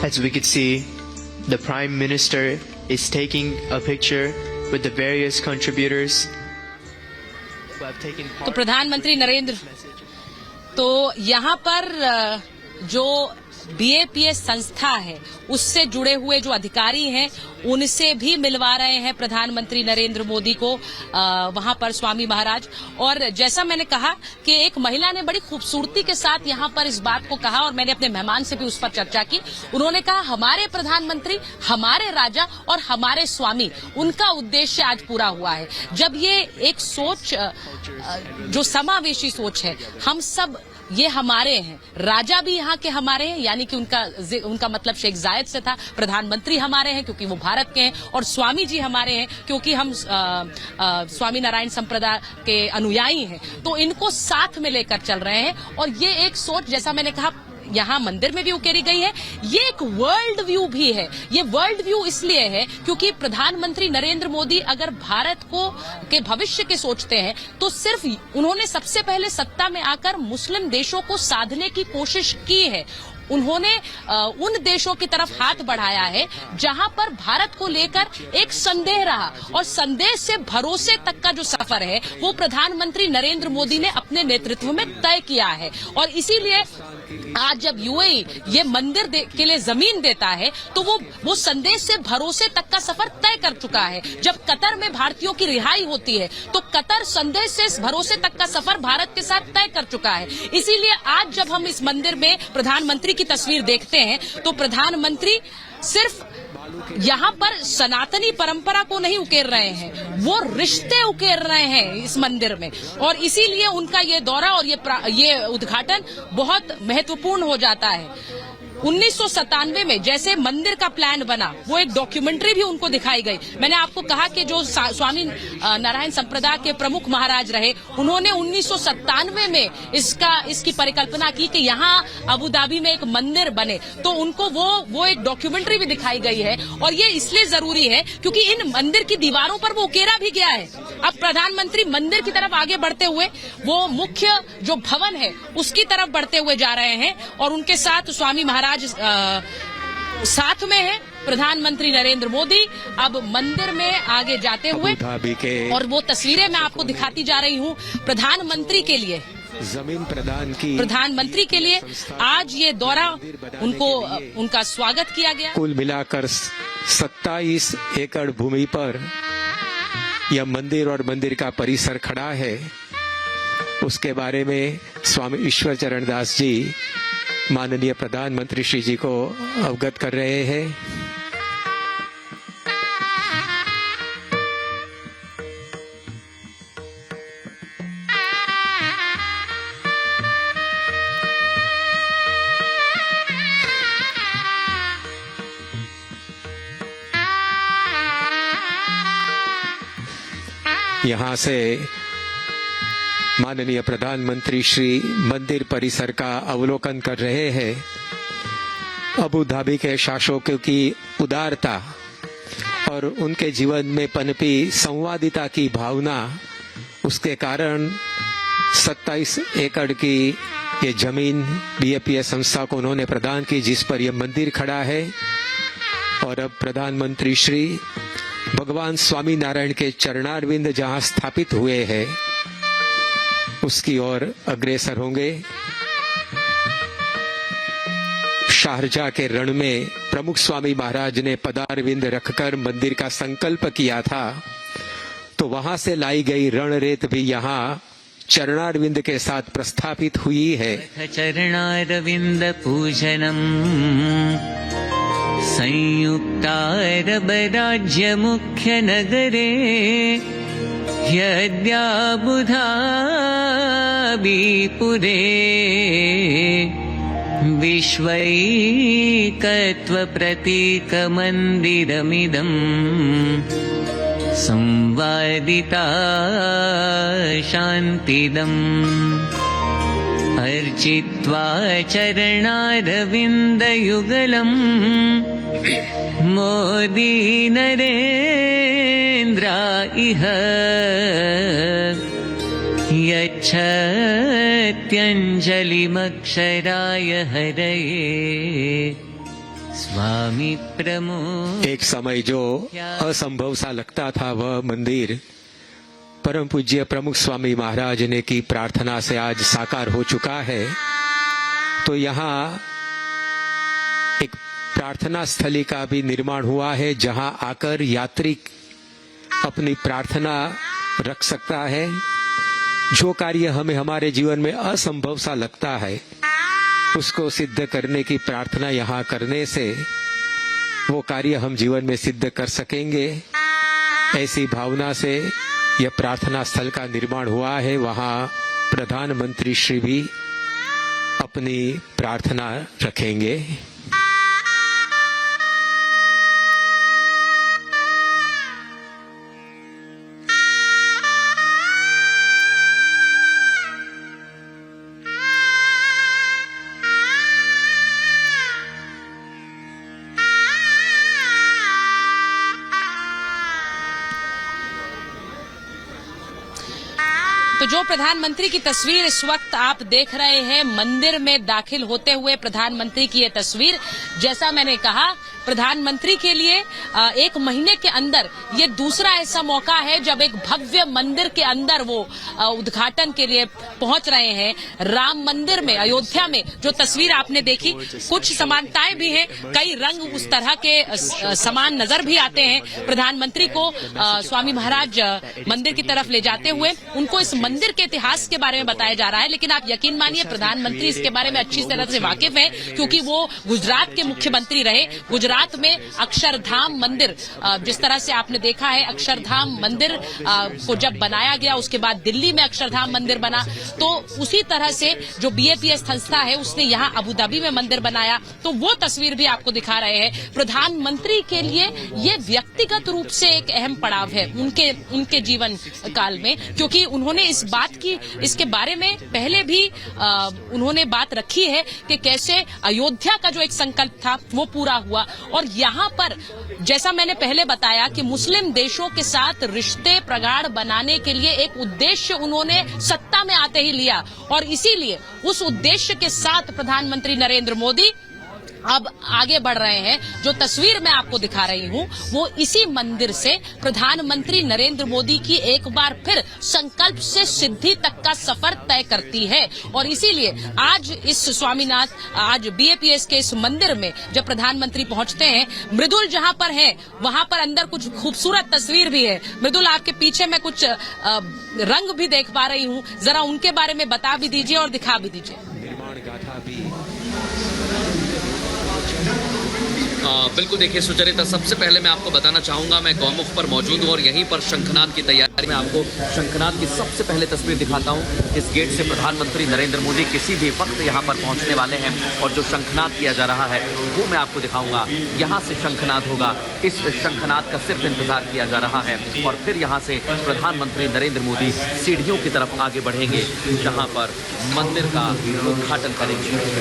As we could see, the Prime Minister is taking a picture with the various contributors who have taken part. तो प्रधानमंत्री नरेंद्र तो यहाँ पर जो BAPS संस्था है उससे जुड़े हुए जो अधिकारी हैं उनसे भी मिलवा रहे हैं प्रधानमंत्री नरेंद्र मोदी को वहां पर स्वामी महाराज। और जैसा मैंने कहा कि एक महिला ने बड़ी खूबसूरती के साथ यहाँ पर इस बात को कहा और मैंने अपने मेहमान से भी उस पर चर्चा की। उन्होंने कहा हमारे प्रधानमंत्री, हमारे राजा और हमारे स्वामी, उनका उद्देश्य आज पूरा हुआ है। जब ये एक सोच जो समावेशी सोच है, हम सब ये हमारे हैं, राजा भी यहाँ के हमारे हैं, यानी कि उनका मतलब शेख जायद से था। प्रधानमंत्री हमारे हैं क्योंकि वो भारत के हैं, और स्वामी जी हमारे हैं क्योंकि हम स्वामी नारायण संप्रदाय के अनुयायी हैं। तो इनको साथ में लेकर चल रहे हैं और ये एक सोच, जैसा मैंने कहा, यहाँ मंदिर में भी उकेरी गई है। ये एक वर्ल्ड व्यू भी है। ये वर्ल्ड व्यू इसलिए है क्योंकि प्रधानमंत्री नरेंद्र मोदी अगर भारत को के भविष्य के सोचते हैं तो सिर्फ उन्होंने सबसे पहले सत्ता में आकर मुस्लिम देशों को साधने की कोशिश की है। उन्होंने उन देशों की तरफ हाथ बढ़ाया है जहां पर भारत को लेकर एक संदेह रहा, और संदेह से भरोसे तक का जो सफर है वो प्रधानमंत्री नरेंद्र मोदी ने अपने नेतृत्व में तय किया है। और इसीलिए आज जब UAE ये मंदिर के लिए जमीन देता है तो वो संदेश से भरोसे तक का सफर तय कर चुका है। जब कतर में भारतीयों की रिहाई होती है तो कतर संदेश से भरोसे तक का सफर भारत के साथ तय कर चुका है। इसीलिए आज जब हम इस मंदिर में प्रधानमंत्री की तस्वीर देखते हैं तो प्रधानमंत्री सिर्फ यहाँ पर सनातनी परंपरा को नहीं उकेर रहे हैं, वो रिश्ते उकेर रहे हैं इस मंदिर में। और इसीलिए उनका ये दौरा और ये उद्घाटन बहुत महत्वपूर्ण हो जाता है। 1997 में जैसे मंदिर का प्लान बना, वो एक डॉक्यूमेंट्री भी उनको दिखाई गई। मैंने आपको कहा कि जो स्वामी नारायण संप्रदाय के प्रमुख महाराज रहे, उन्होंने 1997 में इसकी परिकल्पना की कि यहाँ अबू धाबी में एक मंदिर बने, तो उनको वो एक डॉक्यूमेंट्री भी दिखाई गई है। और ये इसलिए जरूरी है क्योंकि इन मंदिर की दीवारों पर वो उकेरा भी गया है। अब प्रधानमंत्री मंदिर की तरफ आगे बढ़ते हुए वो मुख्य जो भवन है उसकी तरफ बढ़ते हुए जा रहे हैं और उनके साथ स्वामी महाराज साथ में है। प्रधानमंत्री नरेंद्र मोदी अब मंदिर में आगे जाते हुए, और वो तस्वीरें मैं आपको दिखाती जा रही हूँ। प्रधानमंत्री के लिए जमीन प्रदान की, प्रधानमंत्री के लिए आज ये दौरा उनका स्वागत किया गया। कुल मिलाकर 27 एकड़ भूमि पर यह मंदिर और मंदिर का परिसर खड़ा है। उसके बारे में स्वामी ईश्वर चरण दास जी माननीय प्रधानमंत्री श्री जी को अवगत कर रहे हैं। यहाँ से माननीय प्रधानमंत्री श्री मंदिर परिसर का अवलोकन कर रहे हैं। अबू धाबी के शासकों की उदारता और उनके जीवन में पनपी संवादिता की भावना, उसके कारण 27 एकड़ की ये जमीन BAPS संस्था को उन्होंने प्रदान की, जिस पर यह मंदिर खड़ा है। और अब प्रधानमंत्री श्री भगवान स्वामी नारायण के चरणारविंद जहां स्थापित हुए हैं उसकी ओर अग्रसर होंगे। शारजाह के रण में प्रमुख स्वामी महाराज ने पदारविंद रखकर मंदिर का संकल्प किया था, तो वहां से लाई गई रणरेत भी यहाँ चरणारविंद के साथ प्रस्थापित हुई है। चरणारविंद पूजनम संयुक्तारब राज्य मुख्य नगरे यद्याबुधाबीपुरे विश्वैकत्वप्रतीकमन्दिरमिदम् संवादिता शान्तिदम् अर्चित्वा चरणारविन्दयुगलम् मोदी नरेन्द्रा इह यच्छत्यञ्जलिमक्षराय हरये। स्वामी प्रमोद एक समय जो असंभव सा लगता था वह मंदिर परम पूज्य प्रमुख स्वामी महाराज ने की प्रार्थना से आज साकार हो चुका है। तो यहाँ एक प्रार्थना स्थली का भी निर्माण हुआ है जहां आकर यात्री अपनी प्रार्थना रख सकता है। जो कार्य हमें हमारे जीवन में असंभव सा लगता है उसको सिद्ध करने की प्रार्थना यहाँ करने से वो कार्य हम जीवन में सिद्ध कर सकेंगे। ऐसी भावना से यह प्रार्थना स्थल का निर्माण हुआ है। वहाँ प्रधानमंत्री श्री भी अपनी प्रार्थना रखेंगे। तो जो प्रधानमंत्री की तस्वीर इस वक्त आप देख रहे हैं, मंदिर में दाखिल होते हुए प्रधानमंत्री की ये तस्वीर, जैसा मैंने कहा प्रधानमंत्री के लिए 1 महीने के अंदर ये दूसरा ऐसा मौका है जब एक भव्य मंदिर के अंदर वो उद्घाटन के लिए पहुंच रहे हैं। राम मंदिर में, अयोध्या में जो तस्वीर आपने देखी, कुछ समानताएं भी हैं, कई रंग उस तरह के समान नजर भी आते हैं। प्रधानमंत्री को स्वामी महाराज मंदिर की तरफ ले जाते हुए उनको इस मंदिर के इतिहास के बारे में बताया जा रहा है। लेकिन आप यकीन मानिए प्रधानमंत्री इसके बारे में अच्छी तरह से वाकिफ है, क्योंकि वो गुजरात के मुख्यमंत्री रहे। गुजरात में अक्षरधाम मंदिर, जिस तरह से आपने देखा है, अक्षरधाम मंदिर को जब बनाया गया उसके बाद दिल्ली में अक्षरधाम मंदिर बना, तो उसी तरह से जो बीएपीएस संस्था है उसने यहाँ अबू धाबी में मंदिर बनाया। तो वो तस्वीर भी आपको दिखा रहे हैं। प्रधानमंत्री के लिए ये व्यक्तिगत रूप से एक अहम पड़ाव है उनके जीवन काल में, क्योंकि उन्होंने इसके बारे में पहले भी उन्होंने बात रखी है कि कैसे अयोध्या का जो एक संकल्प था वो पूरा हुआ। और यहाँ पर जैसा मैंने पहले बताया कि मुस्लिम देशों के साथ रिश्ते प्रगाढ़ बनाने के लिए एक उद्देश्य उन्होंने सत्ता में आते ही लिया, और इसीलिए उस उद्देश्य के साथ प्रधानमंत्री नरेंद्र मोदी अब आगे बढ़ रहे हैं। जो तस्वीर मैं आपको दिखा रही हूं वो इसी मंदिर से प्रधानमंत्री नरेंद्र मोदी की एक बार फिर संकल्प से सिद्धि तक का सफर तय करती है। और इसीलिए आज इस स्वामीनाथ, आज बीएपीएस के इस मंदिर में जब प्रधानमंत्री पहुंचते हैं, मृदुल जहां पर है वहां पर अंदर कुछ खूबसूरत तस्वीर भी है। मृदुल, आपके पीछे मैं कुछ रंग भी देख पा रही हूं, जरा उनके बारे में बता भी दीजिए और दिखा भी दीजिए। निर्माण गाथा भी बिल्कुल, देखिए सुचरिता, सबसे पहले मैं आपको बताना चाहूँगा, मैं गौमुख पर मौजूद हूँ और यहीं पर शंखनाद की तैयारी में आपको शंखनाद की सबसे पहले तस्वीर दिखाता हूँ। इस गेट से प्रधानमंत्री नरेंद्र मोदी किसी भी वक्त यहाँ पर पहुँचने वाले हैं और जो शंखनाद किया जा रहा है वो मैं आपको दिखाऊँगा। यहाँ से शंखनाद होगा, इस शंखनाद का सिर्फ इंतजार किया जा रहा है और फिर यहाँ से प्रधानमंत्री नरेंद्र मोदी सीढ़ियों की तरफ आगे बढ़ेंगे जहाँ पर मंदिर का उद्घाटन करेंगे।